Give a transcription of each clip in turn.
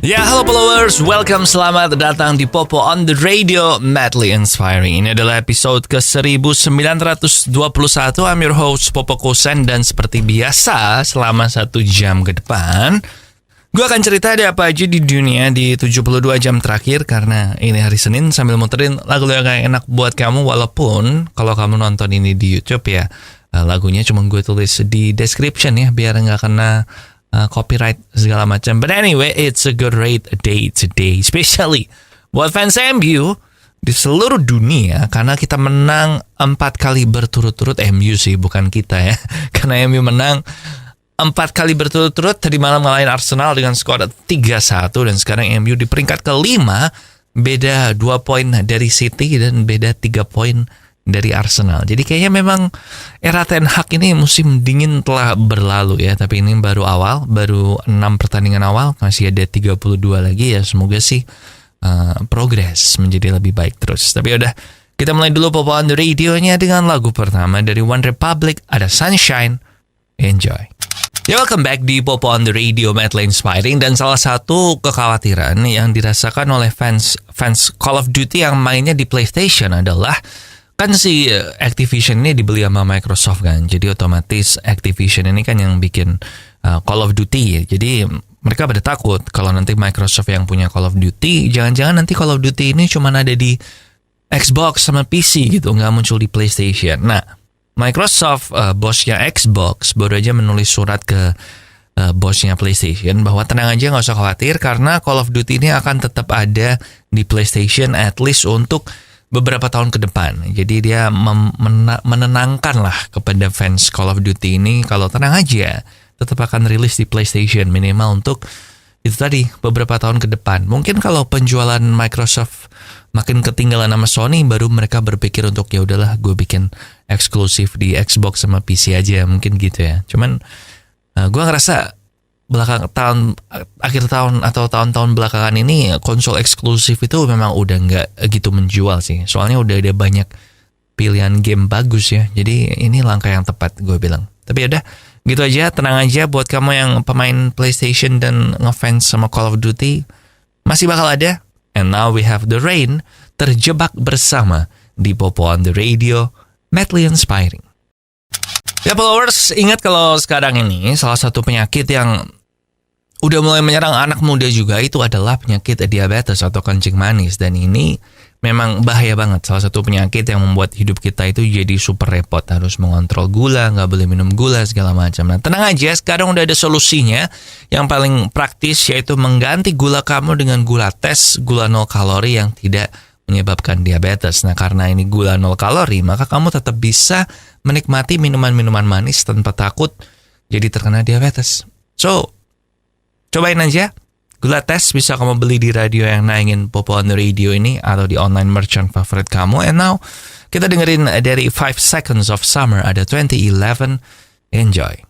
Ya, halo followers, welcome, selamat datang di Popo on the Radio, Madly Inspiring. Ini adalah episode ke-1921. I'm your host, Popo Kosen, dan seperti biasa, selama 1 jam ke depan, gue akan cerita ada apa aja di dunia di 72 jam terakhir, karena ini hari Senin sambil muterin lagu yang enak buat kamu, walaupun kalau kamu nonton ini di YouTube ya, lagunya cuma gue tulis di description ya, biar nggak kena copyright segala macam. But anyway, it's a good day today, especially buat fans MU di seluruh dunia, karena kita menang 4 kali berturut-turut. MU sih, bukan kita ya, karena MU menang 4 kali berturut-turut. Tadi malam ngalahin Arsenal dengan skor 3-1, dan sekarang MU di peringkat ke-5, beda 2 poin dari City dan beda 3 poin dari Arsenal. Jadi kayaknya memang era Ten Hag ini musim dingin telah berlalu ya. Tapi ini baru 6 pertandingan awal, masih ada 32 lagi ya. Semoga sih progres menjadi lebih baik terus. Tapi udah, kita mulai dulu Popo on the Radio-nya dengan lagu pertama dari One Republic, ada Sunshine. Enjoy. Ya, welcome back di Popo on the Radio, Madly Inspiring. Dan salah satu kekhawatiran yang dirasakan oleh fans Call of Duty yang mainnya di PlayStation adalah, kan si Activision ini dibeli sama Microsoft kan, jadi otomatis Activision ini kan yang bikin Call of Duty ya. Jadi mereka pada takut kalau nanti Microsoft yang punya Call of Duty, jangan-jangan nanti Call of Duty ini cuma ada di Xbox sama PC gitu, nggak muncul di PlayStation. Nah, Microsoft, bosnya Xbox, baru aja menulis surat ke bosnya PlayStation bahwa tenang aja, nggak usah khawatir, karena Call of Duty ini akan tetap ada di PlayStation at least untuk beberapa tahun ke depan. Jadi dia menenangkan lah kepada fans Call of Duty ini, kalau tenang aja, tetap akan rilis di PlayStation minimal untuk itu tadi beberapa tahun ke depan. Mungkin kalau penjualan Microsoft makin ketinggalan sama Sony, baru mereka berpikir untuk ya udahlah, gue bikin eksklusif di Xbox sama PC aja, mungkin gitu ya. Cuman gue ngerasa akhir tahun atau tahun-tahun belakangan ini konsol eksklusif itu memang udah nggak gitu menjual sih. Soalnya udah ada banyak pilihan game bagus ya. Jadi ini langkah yang tepat gue bilang. Tapi udah gitu aja, tenang aja buat kamu yang pemain PlayStation dan ngefans sama Call of Duty, masih bakal ada. And now we have The Rain, terjebak bersama di Popo on the Radio, Madly Inspiring. Ya followers, ingat kalau sekarang ini salah satu penyakit yang udah mulai menyerang anak muda juga itu adalah penyakit diabetes atau kencing manis. Dan ini memang bahaya banget. Salah satu penyakit yang membuat hidup kita itu jadi super repot. Harus mengontrol gula, nggak boleh minum gula, segala macam. Nah, tenang aja, sekarang udah ada solusinya yang paling praktis, yaitu mengganti gula kamu dengan gula tes, gula 0 kalori yang tidak menyebabkan diabetes. Nah, karena ini gula 0 kalori, maka kamu tetap bisa menikmati minuman-minuman manis tanpa takut jadi terkena diabetes. So, cobain aja. Gula tes bisa kamu beli di radio yang naingin Popo on the Radio ini, atau di online merchant favorit kamu. And now, kita dengerin dari 5 Seconds of Summer, ada 2011. Enjoy.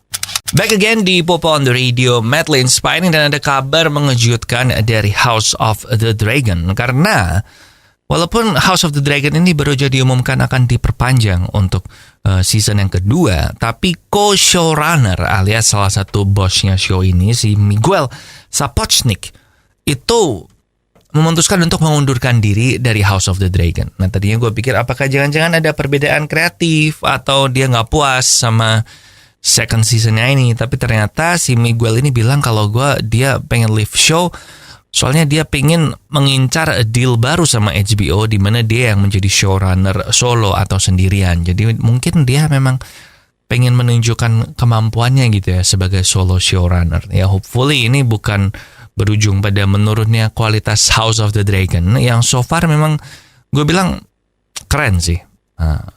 Back again di Popo on the Radio, Madly Inspiring, dan ada kabar mengejutkan dari House of the Dragon. Karena walaupun House of the Dragon ini baru aja diumumkan akan diperpanjang untuk season yang kedua, tapi co-showrunner alias salah satu bosnya show ini, si Miguel Sapochnik, itu memutuskan untuk mengundurkan diri dari House of the Dragon. Nah, tadinya gue pikir apakah jangan-jangan ada perbedaan kreatif atau dia nggak puas sama second seasonnya ini. Tapi ternyata si Miguel ini bilang kalau dia pengen leave show, soalnya dia pengen mengincar deal baru sama HBO, di mana dia yang menjadi showrunner solo atau sendirian. Jadi mungkin dia memang pengen menunjukkan kemampuannya gitu ya sebagai solo showrunner. Ya, hopefully ini bukan berujung pada menurunnya kualitas House of the Dragon yang so far memang gue bilang keren sih.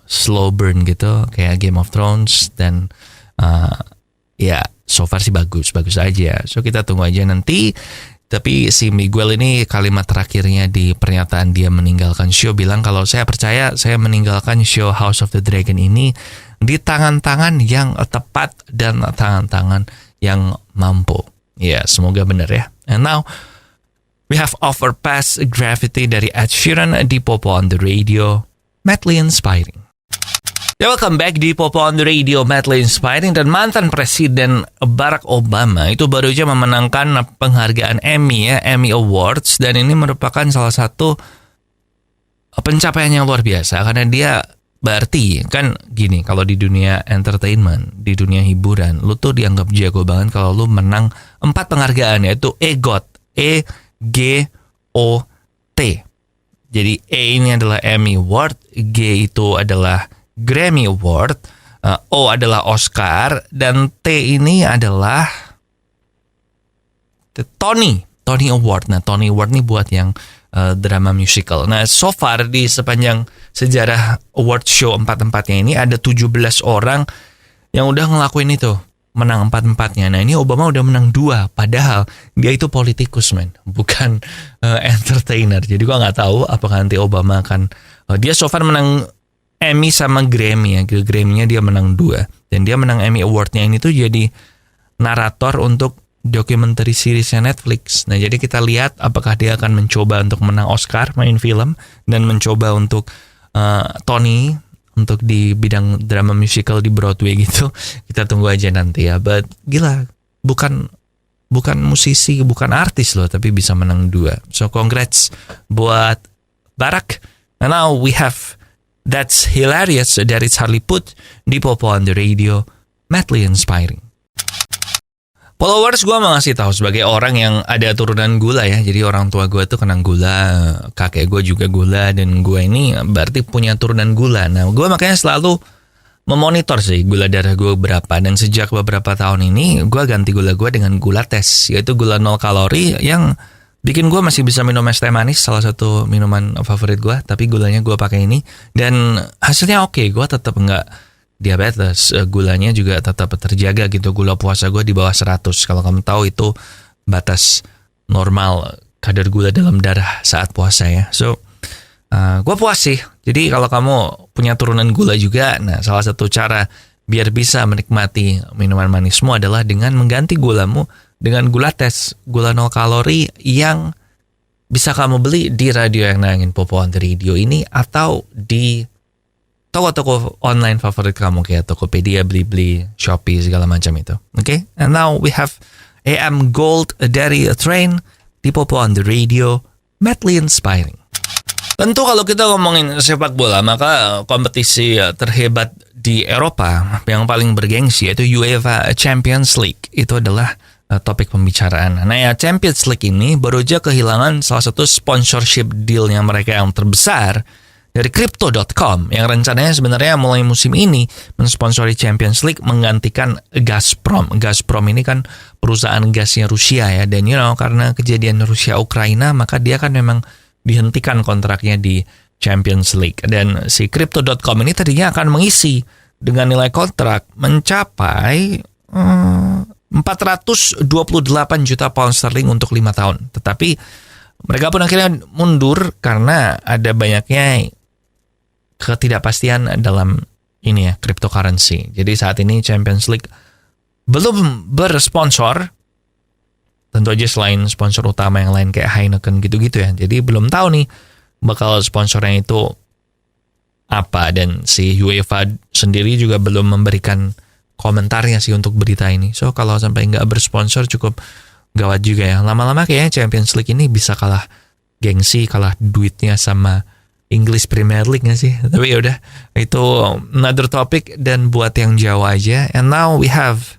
Slow burn gitu kayak Game of Thrones, dan ya so far sih bagus aja. So kita tunggu aja nanti. Tapi si Miguel ini kalimat terakhirnya di pernyataan dia meninggalkan show bilang kalau saya percaya saya meninggalkan show House of the Dragon ini di tangan-tangan yang tepat dan tangan-tangan yang mampu. Ya, semoga benar ya. And now we have Overpass Gravity dari Ed Sheeran di Popo on the Radio, Madly Inspiring. Ya, welcome back di Popo on the Radio, Madly Inspiring. Dan mantan Presiden Barack Obama itu baru aja memenangkan penghargaan Emmy ya, Emmy Awards. Dan ini merupakan salah satu pencapaian yang luar biasa. Karena dia berarti kan gini, kalau di dunia entertainment, di dunia hiburan, lu tuh dianggap jago banget kalau lu menang 4 penghargaan, yaitu EGOT, EGOT. Jadi E ini adalah Emmy Award, G itu adalah Grammy Award, O adalah Oscar, dan T ini adalah Tony Award. Nah, Tony Award ini buat yang drama musical. Nah, so far di sepanjang sejarah award show 4-4-nya ini ada 17 orang yang udah ngelakuin itu, menang 4-4-nya. Nah, ini Obama udah menang 2, padahal dia itu politikus, men, bukan entertainer. Jadi gua nggak tahu apakah nanti Obama akan dia so far menang Emmy sama Grammy ya. Grammy-nya dia menang 2. Dan dia menang Emmy Award-nya ini tuh jadi narator untuk dokumenter seriesnya Netflix. Nah, jadi kita lihat apakah dia akan mencoba untuk menang Oscar main film dan mencoba untuk Tony untuk di bidang drama musical di Broadway gitu. Kita tunggu aja nanti ya. But gila, bukan musisi, bukan artis loh, tapi bisa menang 2. So congrats buat Barack. And now we have That's Hilarious dari Charlie Puth di Popo on the Radio, Madly Inspiring. Followers, gue mau ngasih tahu sebagai orang yang ada turunan gula ya. Jadi orang tua gue tuh kena gula, kakek gue juga gula, dan gue ini berarti punya turunan gula. Nah, gue makanya selalu memonitor sih gula darah gue berapa. Dan sejak beberapa tahun ini gue ganti gula gue dengan gula tes, yaitu gula 0 kalori yang bikin gue masih bisa minum es teh manis, salah satu minuman favorit gue, tapi gulanya gue pakai ini dan hasilnya oke. Gue tetap nggak diabetes, gulanya juga tetap terjaga gitu. Gula puasa gue di bawah 100. Kalau kamu tahu itu batas normal kadar gula dalam darah saat puasa ya. So gue puas sih. Jadi kalau kamu punya turunan gula juga, nah salah satu cara biar bisa menikmati minuman manismu adalah dengan mengganti gulamu dengan gula tes, gula 0 kalori yang bisa kamu beli di radio yang nayangin Popo on the Radio ini atau di toko-toko online favorit kamu kayak Tokopedia, Blibli, Shopee, segala macam itu. Okay? And now we have AM Gold dari Train di Popo on the Radio, Madly Inspiring. Tentu kalau kita ngomongin sepak bola, maka kompetisi terhebat di Eropa yang paling bergengsi yaitu UEFA Champions League. Itu adalah topik pembicaraan. Nah ya, Champions League ini baru aja kehilangan salah satu sponsorship dealnya mereka yang terbesar dari Crypto.com yang rencananya sebenarnya mulai musim ini mensponsori Champions League menggantikan Gazprom. Gazprom ini kan perusahaan gasnya Rusia ya, dan karena kejadian Rusia Ukraina maka dia kan memang dihentikan kontraknya di Champions League. Dan si Crypto.com ini tadinya akan mengisi dengan nilai kontrak mencapai 428 juta pound sterling untuk 5 tahun. Tetapi mereka pun akhirnya mundur karena ada banyaknya ketidakpastian dalam ini ya, cryptocurrency. Jadi saat ini Champions League belum bersponsor. Tentu aja selain sponsor utama yang lain kayak Heineken gitu-gitu ya. Jadi belum tahu nih bakal sponsornya itu apa. Dan si UEFA sendiri juga belum memberikan komentarnya sih untuk berita ini. So kalau sampai nggak bersponsor cukup gawat juga ya. Lama-lama kayaknya Champions League ini bisa kalah gengsi, kalah duitnya sama English Premier League nggak sih? Tapi yaudah, itu another topic dan buat yang jauh aja. And now we have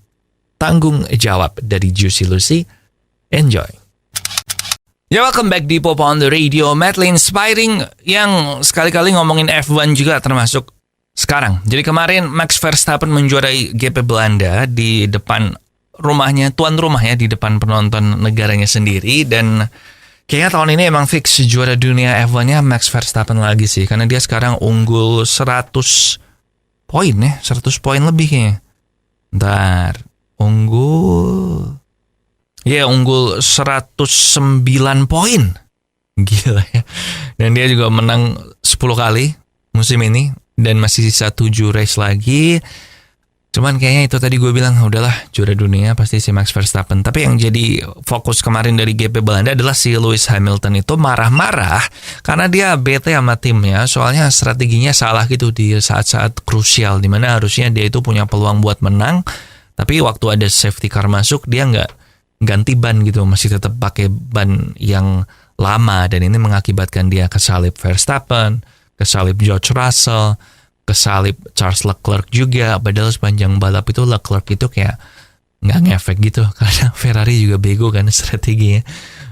Tanggung Jawab dari Juicy Lucy. Enjoy. Ya, welcome back di Popo on the Radio, Madly Inspiring, yang sekali-kali ngomongin F1 juga termasuk sekarang. Jadi kemarin Max Verstappen menjuarai GP Belanda di depan rumahnya, tuan rumahnya, di depan penonton negaranya sendiri. Dan kayaknya tahun ini emang fix juara dunia F1-nya Max Verstappen lagi sih. Karena dia sekarang unggul 100 poin ya, 100 poin lebih kayaknya. Ntar, unggul 109 poin. Gila ya. Dan dia juga menang 10 kali musim ini. Dan masih sisa 7 race lagi. Cuman kayaknya itu tadi gue bilang, udahlah juara dunia pasti si Max Verstappen. Tapi yang jadi fokus kemarin dari GP Belanda adalah si Lewis Hamilton itu marah-marah karena dia bete sama timnya. Soalnya strateginya salah gitu di saat-saat krusial, dimana harusnya dia itu punya peluang buat menang. Tapi waktu ada safety car masuk, dia nggak ganti ban gitu, masih tetap pakai ban yang lama. Dan ini mengakibatkan dia kesalip Verstappen, kesalip George Russell, kesalip Charles Leclerc juga. Padahal sepanjang balap itu Leclerc itu kayak nggak ngefek gitu karena Ferrari juga bego kan strateginya.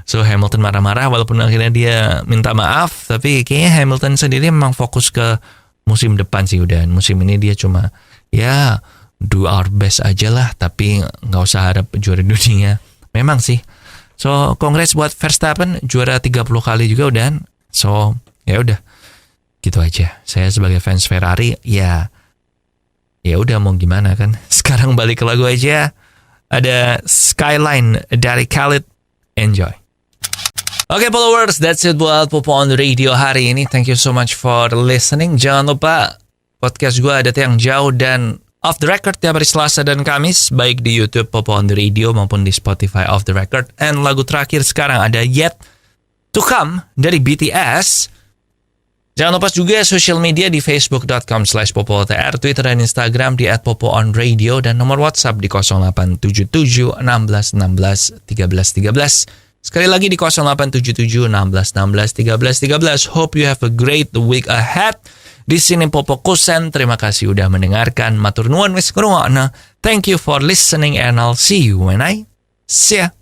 So Hamilton marah-marah walaupun akhirnya dia minta maaf, tapi kayaknya Hamilton sendiri memang fokus ke musim depan sih udah. Musim ini dia cuma ya do our best aja lah, tapi nggak usah harap juara dunia. Memang sih. So congrats buat Verstappen, juara 30 kali juga udah. So ya udah. Gitu aja. Saya sebagai fans Ferrari ya udah mau gimana kan. Sekarang balik ke lagu aja. Ada Skyline dari Khalid. Enjoy. Oke followers, that's it buat Popo on the Radio hari ini. Thank you so much for listening. Jangan lupa podcast gue ada Tiang Jauh dan Off the Record tiap hari Selasa dan Kamis, baik di YouTube Popo on the Radio maupun di Spotify Off the Record. And lagu terakhir sekarang ada Yet to Come dari BTS. Jangan lupa juga social media di facebook.com/popotr, Twitter dan Instagram di @popoonradio, dan nomor WhatsApp di 0877 16 16 13 13. Sekali lagi di 0877 16 16 13 13. Hope you have a great week ahead. Di sini Popo Kusen, terima kasih udah mendengarkan. Matur nuwun wis ngrungokna. Thank you for listening and I'll see you when I see ya.